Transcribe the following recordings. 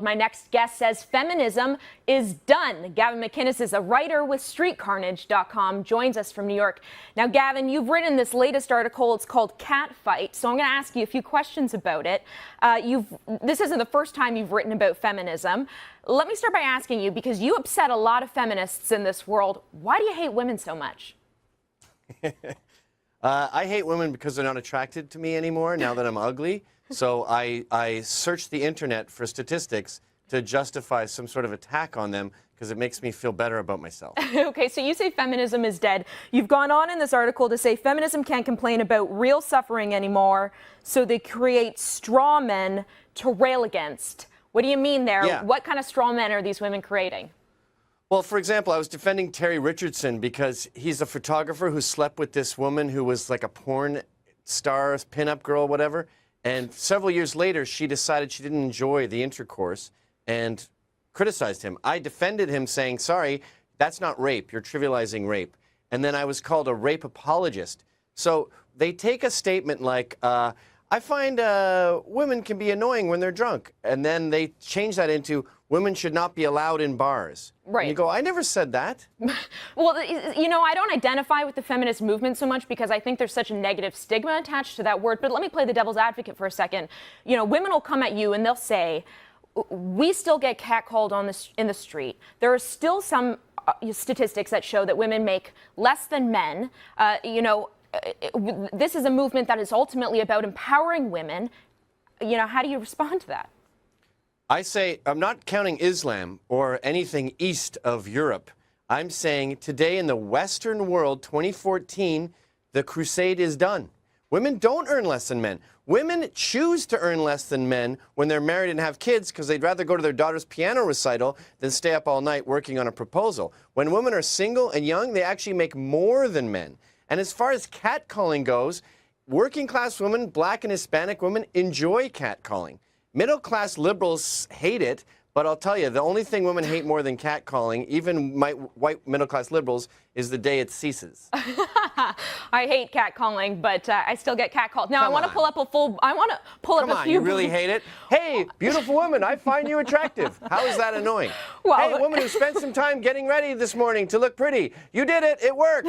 My next guest says feminism is done. Gavin McInnes is a writer with StreetCarnage.com, joins us from New York. Now, Gavin, you've written this latest article. It's called Catfight, so I'm going to ask you a few questions about it. This isn't the first time you've written about feminism. Let me start by asking you, because you upset a lot of feminists in this world, why do you hate women so much? I hate women because they're not attracted to me anymore now that I'm ugly. So I search the internet for statistics to justify some sort of attack on them because it makes me feel better about myself. Okay, so you say feminism is dead. You've gone on in this article to say feminism can't complain about real suffering anymore, so they create straw men to rail against. What do you mean there? Yeah. What kind of straw men are these women creating? Well, for example, I was defending Terry Richardson because he's a photographer who slept with this woman who was like a porn star, pinup girl, whatever. And several years later, she decided she didn't enjoy the intercourse and criticized him. I defended him saying, sorry, that's not rape. You're trivializing rape. And then I was called a rape apologist. So they take a statement like, I find women can be annoying when they're drunk. And then they change that into women should not be allowed in bars. Right. And you go, I never said that. Well, you know, I don't identify with the feminist movement so much because I think there's such a negative stigma attached to that word. But let me play the devil's advocate for a second. You know, women will come at you and they'll say, we still get catcalled in the street. There are still some statistics that show that women make less than men. This is a movement that is ultimately about empowering women. You know, how do you respond to that? I say, I'm not counting Islam or anything east of Europe. I'm saying today in the Western world, 2014, the crusade is done. Women don't earn less than men. Women choose to earn less than men when they're married and have kids because they'd rather go to their daughter's piano recital than stay up all night working on a proposal. When women are single and young, they actually make more than men. And as far as catcalling goes, working class women, black and Hispanic women, enjoy catcalling. Middle-class liberals hate it, but I'll tell you, the only thing women hate more than catcalling, even white middle-class liberals, is the day it ceases. I hate catcalling, but I still get catcalled. Now, I want to pull up a few... Come on, you really hate it? Hey, beautiful woman, I find you attractive. How is that annoying? Well, hey, woman who spent some time getting ready this morning to look pretty. You did it. It worked.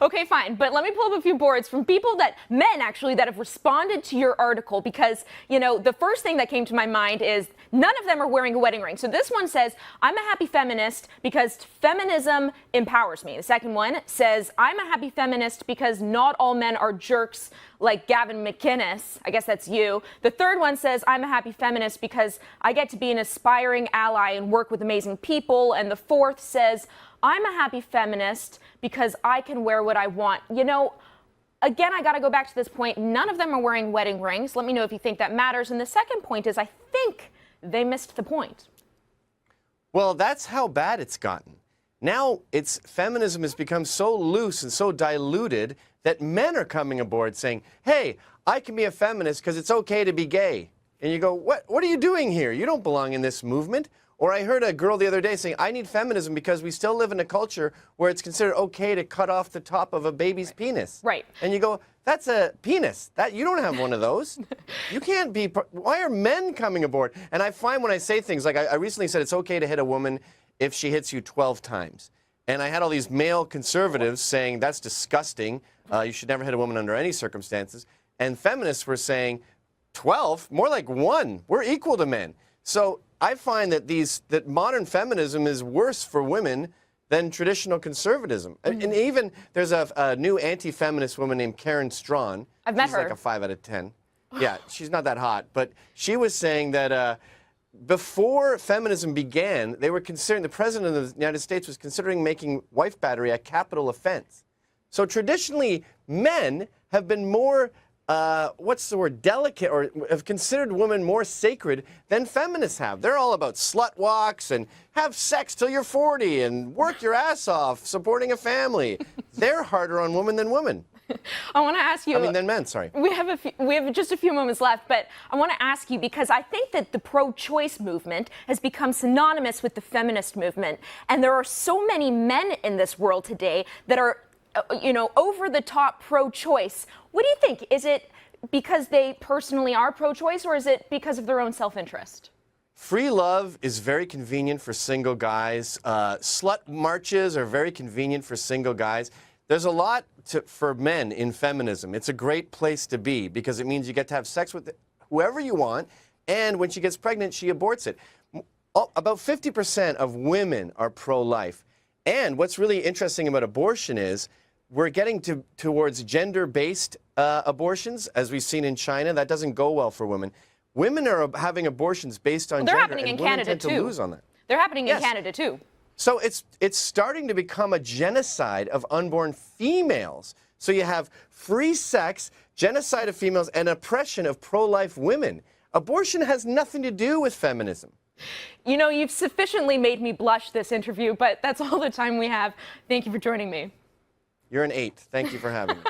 Okay, fine. But let me pull up a few boards from people men actually, that have responded to your article because, you know, the first thing that came to my mind is none of them are wearing a wedding ring. So this one says, I'm a happy feminist because feminism empowers me. The second one says, I'm a happy feminist because not all men are jerks like Gavin McInnes. I guess that's you. The third one says, I'm a happy feminist because I get to be an aspiring ally and work with amazing people. And the fourth says, I'm a happy feminist because I can wear what I want. You know, again, I got to go back to this point. None of them are wearing wedding rings. Let me know if you think that matters. And the second point is, I think they missed the point. Well, that's how bad it's gotten. Now, feminism has become so loose and so diluted that men are coming aboard saying, hey, I can be a feminist because it's okay to be gay. And you go, what are you doing here? You don't belong in this movement. Or I heard a girl the other day saying, I need feminism because we still live in a culture where it's considered okay to cut off the top of a baby's penis. Right. And you go, that's a penis. You don't have one of those. You can't be, why are men coming aboard? And I find when I say things, like I recently said it's okay to hit a woman if she hits you 12 times. And I had all these male conservatives saying that's disgusting. You should never hit a woman under any circumstances. And feminists were saying 12, more like 1. We're equal to men. So I find that modern feminism is worse for women than traditional conservatism. Mm-hmm. And even there's a new anti-feminist woman named Karen Strawn. I've met her. She's like a 5 out of 10. Yeah, she's not that hot. But she was saying that before feminism began, they were considering, the president of the United States was considering making wife battery a capital offense. So traditionally, men have been more, delicate, or have considered women more sacred than feminists have. They're all about slut walks and have sex till you're 40 and work your ass off supporting a family. They're harder on women than women. I want to ask you. Than men, sorry. We have just a few moments left, but I want to ask you because I think that the pro-choice movement has become synonymous with the feminist movement, and there are so many men in this world today that are, over the top pro-choice. What do you think? Is it because they personally are pro-choice, or is it because of their own self-interest? Free love is very convenient for single guys. Slut marches are very convenient for single guys. There's a lot for men in feminism. It's a great place to be because it means you get to have sex with whoever you want, and when she gets pregnant, she aborts it. About 50% of women are pro-life. And what's really interesting about abortion is we're getting towards gender-based abortions, as we've seen in China. That doesn't go well for women. Women are having abortions based on They're gender, happening in and women Canada tend to too. lose on that. They're happening Yes. in Canada too. So it's starting to become a genocide of unborn females. So you have free sex, genocide of females, and oppression of pro-life women. Abortion has nothing to do with feminism. You know, you've sufficiently made me blush this interview, but that's all the time we have. Thank you for joining me. You're an 8. Thank you for having me.